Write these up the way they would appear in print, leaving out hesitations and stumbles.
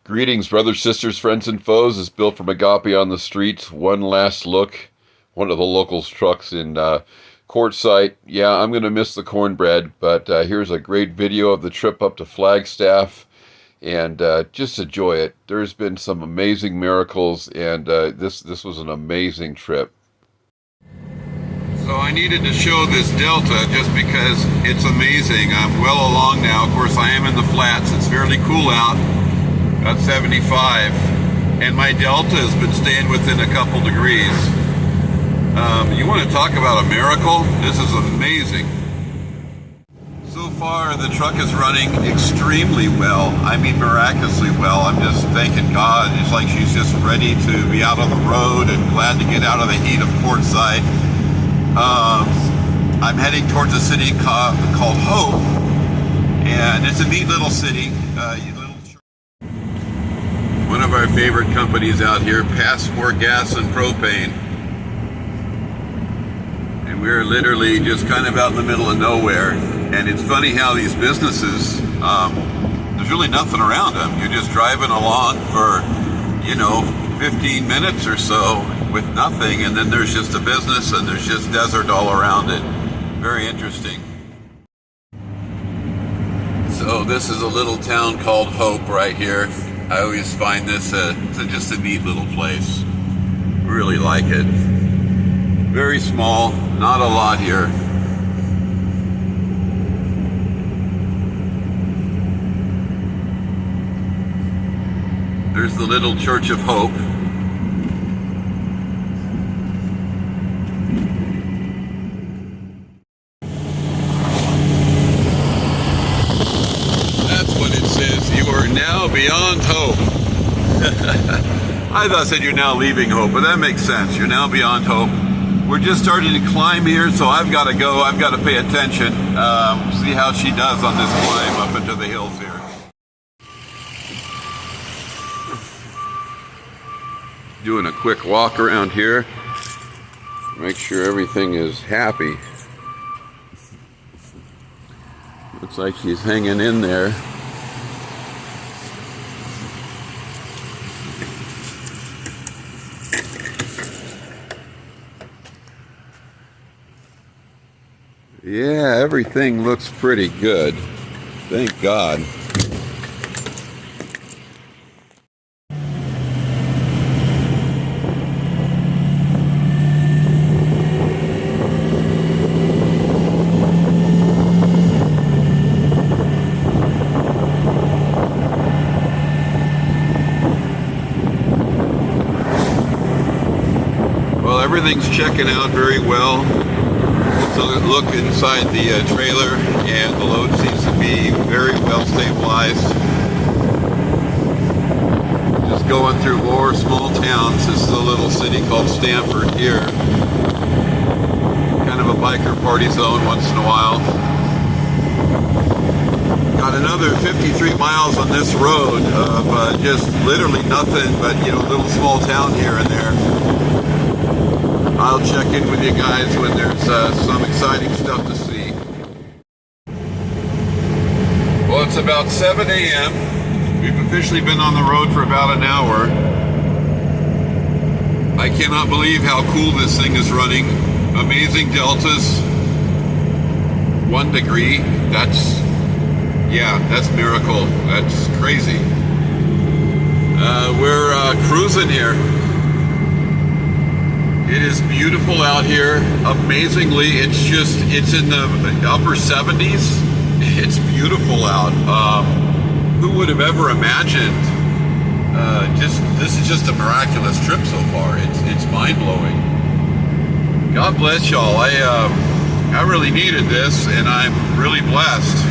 Greetings, brothers, sisters, friends, and foes. It's Bill from Agape on the Streets. One last look. One of the locals' trucks in Quartzsite. Yeah, I'm going to miss the cornbread, but here's a great video of the trip up to Flagstaff, and just enjoy it. There's been some amazing miracles, and this was an amazing trip. So I needed to show this Delta just because it's amazing. I'm well along now. Of course, I am in the flats. It's fairly cool out. About 75, and my Delta has been staying within a couple degrees. You want to talk about a miracle? This is amazing. So far, the truck is running extremely well. I mean, miraculously well. I'm just thanking God. It's like she's just ready to be out on the road and glad to get out of the heat of Quartzsite. I'm heading towards a city called Hope, and it's a neat little city. One of our favorite companies out here, Passport Gas and Propane. And we're literally just kind of out in the middle of nowhere. And it's funny how these businesses, there's really nothing around them. You're just driving along for, 15 minutes or so with nothing. And then there's just a business and there's just desert all around it. Very interesting. So this is a little town called Hope right here. I always find this just a neat little place. Really like it. Very small, not a lot here. There's the little Church of Hope. Now beyond hope. I thought I said you're now leaving hope, but that makes sense. You're now beyond hope. We're just starting to climb here, so I've got to go. I've got to pay attention. See how she does on this climb up into the hills here. Doing a quick walk around here. Make sure everything is happy. Looks like she's hanging in there. Yeah, everything looks pretty good. Thank God. Well, everything's checking out very well. Look inside the trailer, and the load seems to be very well stabilized. Just going through more small towns. This is a little city called Stanford here. Kind of a biker party zone once in a while. Got another 53 miles on this road of just literally nothing but, little small town here and there. I'll check in with you guys when there's some exciting stuff to see. Well, it's about 7 a.m. We've officially been on the road for about an hour. I cannot believe how cool this thing is running. Amazing deltas. 1 degree. That's miracle. That's crazy. We're cruising here. It is beautiful out here. Amazingly, it's in the upper 70s. It's beautiful out. Who would have ever imagined? This is just a miraculous trip so far. It's mind-blowing. God bless y'all. I really needed this, and I'm really blessed.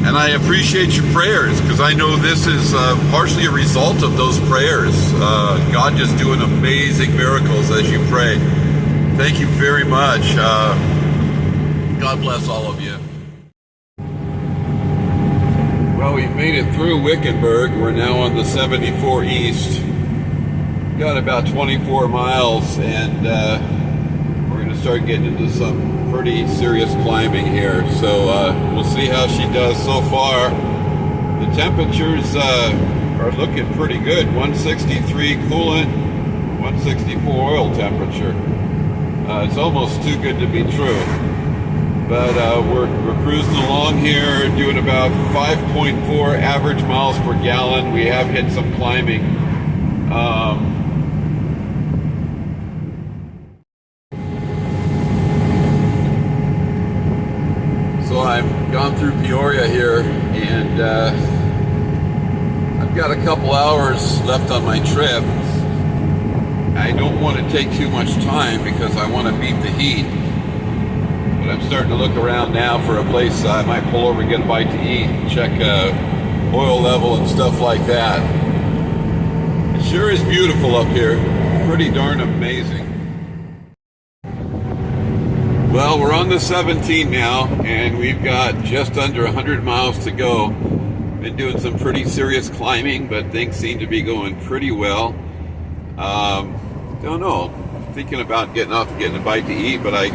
And I appreciate your prayers, because I know this is partially a result of those prayers. God just doing amazing miracles as you pray. Thank you very much. God bless all of you. Well, we've made it through Wickenburg. We're now on the 74 East. Got about 24 miles, and we're going to start getting into some pretty serious climbing here. So we'll see how she does so far. The temperatures are looking pretty good. 163 coolant, 164 oil temperature. It's almost too good to be true. But we're cruising along here, doing about 5.4 average miles per gallon. We have hit some climbing. So I've gone through Peoria here, and I've got a couple hours left on my trip. I don't want to take too much time because I want to beat the heat. But I'm starting to look around now for a place I might pull over and get a bite to eat, check oil level and stuff like that. It sure is beautiful up here. Pretty darn amazing. Well, we're on the 17 now, and we've got just under 100 miles to go. Been doing some pretty serious climbing, but things seem to be going pretty well. Don't know. Thinking about getting off and getting a bite to eat, but I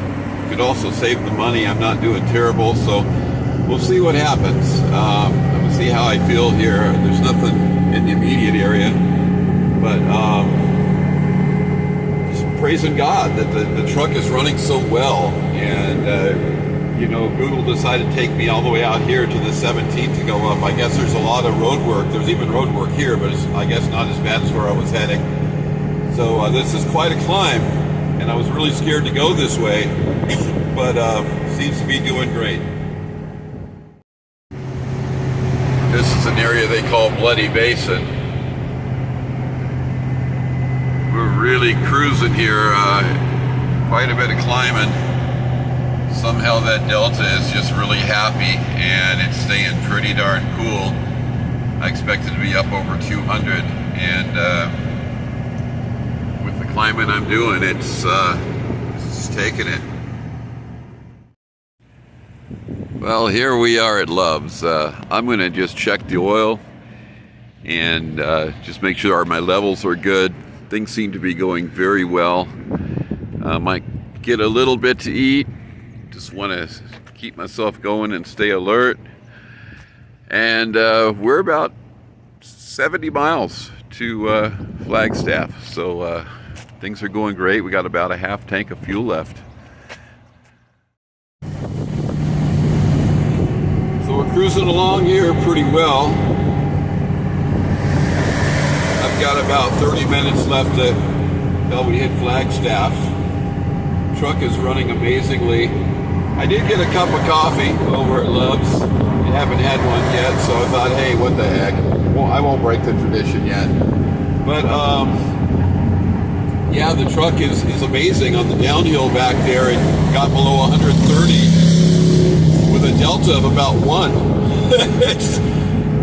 could also save the money. I'm not doing terrible, so we'll see what happens. I'm gonna see how I feel here. There's nothing in the immediate area, but just praising God that the truck is running so well. And you know, Google decided to take me all the way out here to the 17th to go up. I guess there's a lot of road work. There's even road work here, but it's, I guess, not as bad as where I was heading. So this is quite a climb, and I was really scared to go this way, but seems to be doing great. This is an area they call Bloody Basin. We're really cruising here, quite a bit of climbing. Somehow that delta is just really happy, and it's staying pretty darn cool. I expected to be up over 200, and with the climbing I'm doing, it's just taking it. Well, here we are at Love's. I'm going to just check the oil and just make sure my levels are good. Things seem to be going very well. Might get a little bit to eat. Just want to keep myself going and stay alert. And we're about 70 miles to Flagstaff, so things are going great. We got about a half tank of fuel left. So we're cruising along here pretty well. I've got about 30 minutes left till we hit Flagstaff. Truck is running amazingly. I did get a cup of coffee over at Love's. I haven't had one yet, so I thought, hey, what the heck? Well, I won't break the tradition yet. But yeah, the truck is amazing on the downhill back there. It got below 130 with a delta of about 1.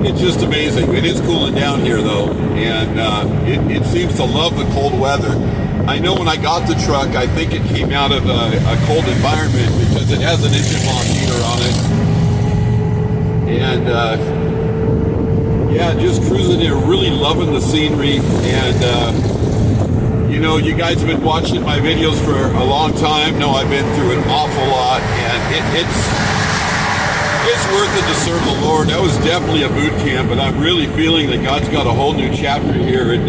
It's just amazing. It is cooling down here though, and it seems to love the cold weather. I know when I got the truck, I think it came out of a cold environment because it has an engine block heater on it. And yeah, just cruising here, really loving the scenery. And you know, you guys have been watching my videos for a long time. No, I've been through an awful lot, and it's worth it to serve the Lord. That was definitely a boot camp, but I'm really feeling that God's got a whole new chapter here, and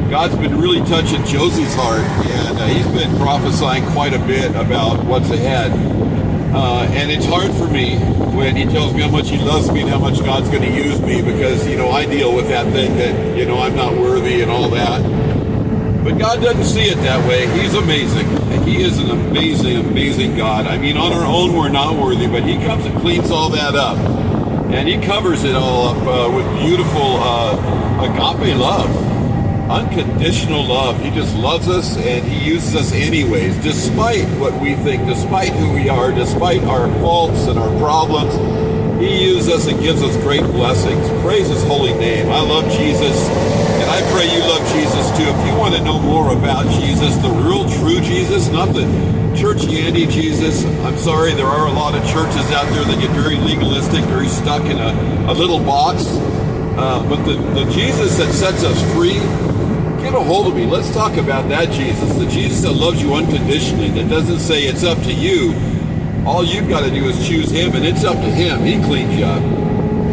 God's been really touching Josie's heart, and he's been prophesying quite a bit about what's ahead. And it's hard for me when he tells me how much he loves me and how much God's going to use me, because, you know, I deal with that thing that, you know, I'm not worthy and all that. But God doesn't see it that way. He's amazing. He is an amazing, amazing God. I mean, on our own, we're not worthy, but he comes and cleans all that up. And he covers it all up with beautiful agape love, unconditional love. He just loves us, and he uses us anyways, despite what we think, despite who we are, despite our faults and our problems. He uses us and gives us great blessings. Praise his holy name. I love Jesus, and I pray you love Jesus too. If you want to know more about Jesus, the real true Jesus, not the churchianity Jesus, I'm sorry, there are a lot of churches out there that get very legalistic, very stuck in a little box. But the Jesus that sets us free, get a hold of me. Let's talk about that Jesus. The Jesus that loves you unconditionally, that doesn't say it's up to you. All you've got to do is choose him, and it's up to him. He cleans you up.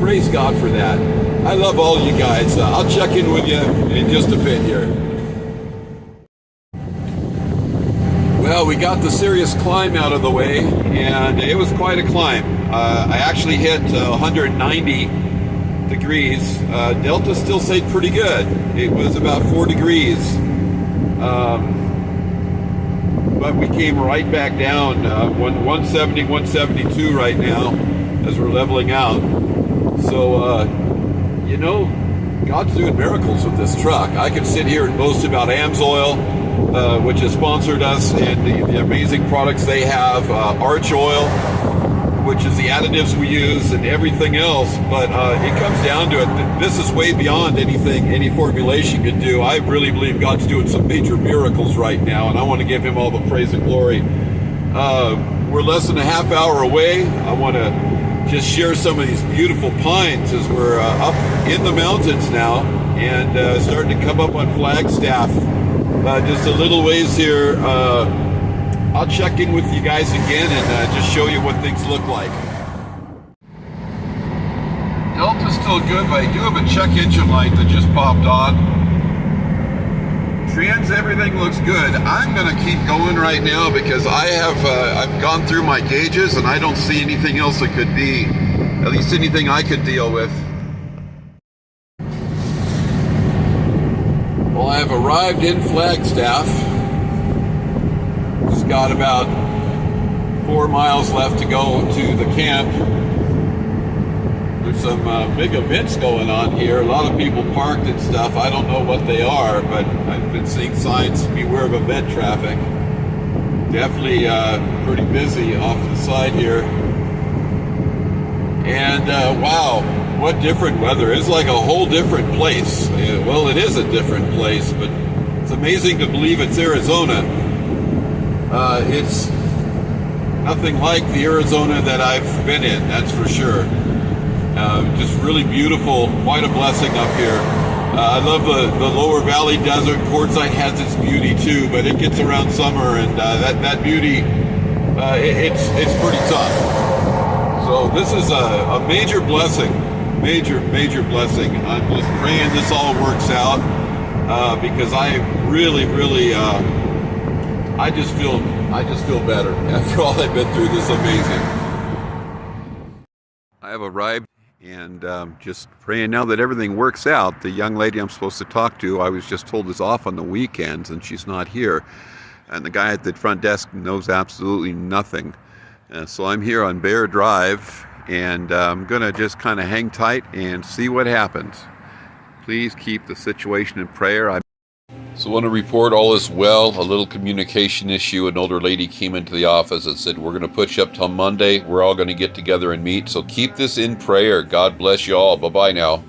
Praise God for that. I love all you guys. I'll check in with you in just a bit here. Well, we got the serious climb out of the way, and it was quite a climb. I actually hit 190 degrees. Delta still stayed pretty good. It was about 4 degrees. But we came right back down, 170, 172 right now as we're leveling out. So, you know, God's doing miracles with this truck. I can sit here and boast about AMSOIL, which has sponsored us, and the amazing products they have, Arch Oil, which is the additives we use, and everything else. But it comes down to it. This is way beyond anything any formulation could do. I really believe God's doing some major miracles right now, and I want to give him all the praise and glory. We're less than a half hour away. I want to just share some of these beautiful pines as we're up in the mountains now, and starting to come up on Flagstaff. Just a little ways here. I'll check in with you guys again and just show you what things look like. Delta's still good, but I do have a check engine light that just popped on. Trans, everything looks good. I'm going to keep going right now because I've gone through my gauges and I don't see anything else that could be, at least anything I could deal with. Well, I have arrived in Flagstaff. Just got about 4 miles left to go to the camp. There's some big events going on here. A lot of people parked and stuff. I don't know what they are, but I've been seeing signs, beware of event traffic. Definitely pretty busy off to the side here. And wow, what different weather. It's like a whole different place. Well, it is a different place, but it's amazing to believe it's Arizona. It's nothing like the Arizona that I've been in, that's for sure. Just really beautiful, quite a blessing up here. I love the lower valley desert. Quartzsite has its beauty too, but it gets around summer, and that beauty, it's pretty tough. So this is a major blessing, major blessing. I'm just praying this all works out, because I really, I just feel better after all I've been through. This is amazing. I have arrived, and just praying now that everything works out. The young lady I'm supposed to talk to, I was just told is off on the weekends, and she's not here. And the guy at the front desk knows absolutely nothing. So I'm here on Bear Drive, and I'm going to just kind of hang tight and see what happens. Please keep the situation in prayer. So I want to report all is well. A little communication issue. An older lady came into the office and said, we're going to put you up till Monday. We're all going to get together and meet. So keep this in prayer. God bless you all. Bye-bye now.